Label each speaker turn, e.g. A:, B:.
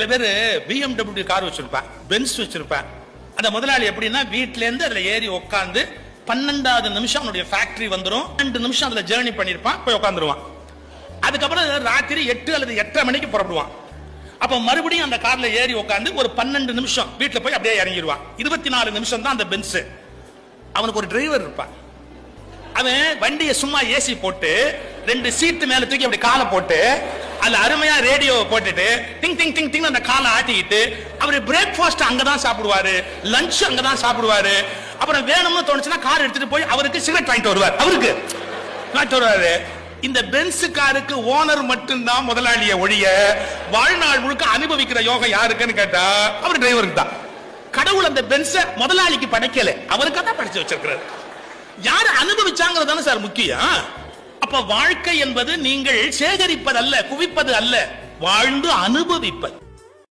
A: சில பேர் BMW car வச்சிருப்பான், பென்ஸ் வச்சிருப்பான். அந்த முதலாளி எப்படின்னா வீட்டுல இருந்து அதுல ஏறி உட்காந்து 12வது நிமிஷம் அவனுடைய ஃபேக்டரி வந்துடும். 2 நிமிஷம் அதுல ஜேர்னி பண்ணிருப்பான், போய் உட்காந்துருவான். அதுக்கப்புறம் ராத்திரி 8 அல்லது 8:30 மணிக்கு புறப்படுவான். அப்ப மறுபடியும் அந்த கார்ல ஏறி உட்காந்து ஒரு 12 நிமிஷம் வீட்டுல போய் அப்படியே இறங்கிடுவான். 24 நிமிஷம் தான் அந்த பென்ஸ். அவனுக்கு ஒரு டிரைவர் இருப்பான். அவன் வண்டியை சும்மா ஏசி போட்டு 2 சீட்டு மேல தூக்கி அப்படி காலை போட்டு அதுல அருமையா ரேடியோ போட்டுட்டு டிங் டிங் டிங் டிங் அந்த காலை ஆட்டிக்கிட்டு அவரு பிரேக்ஃபாஸ்ட் அங்கதான் சாப்பிடுவாரு, லஞ்ச் அங்கதான் சாப்பிடுவாரு. அப்புறம் வேணும்னு தோணுச்சுன்னா கார் எடுத்துட்டு போய் அவருக்கு சிகரெட் வாங்கிட்டு வருவார். அவருக்கு வாங்கிட்டு வருவாரு. இந்த பென்ஸ் காருக்கு ஓனர் மட்டும்தான் முதலாளிய ஒழிய வாழ்நாள் முழுக்க அனுபவிக்கிற யோகம் யாருக்குன்னு கேட்டா அவர் டிரைவருக்கு தான். கடவுள் அந்த பென்ஸ முதலாளிக்கு படைக்கல, அவருக்கா தான் படைச்சு வச்சிருக்கிறார். யாரு அனுபவிச்சாங்கிறது தானே சார் முக்கியம். அப்ப வாழ்க்கை என்பது நீங்கள் சேகரிப்பது அல்ல, குவிப்பது அல்ல, வாழ்ந்து அனுபவிப்பது.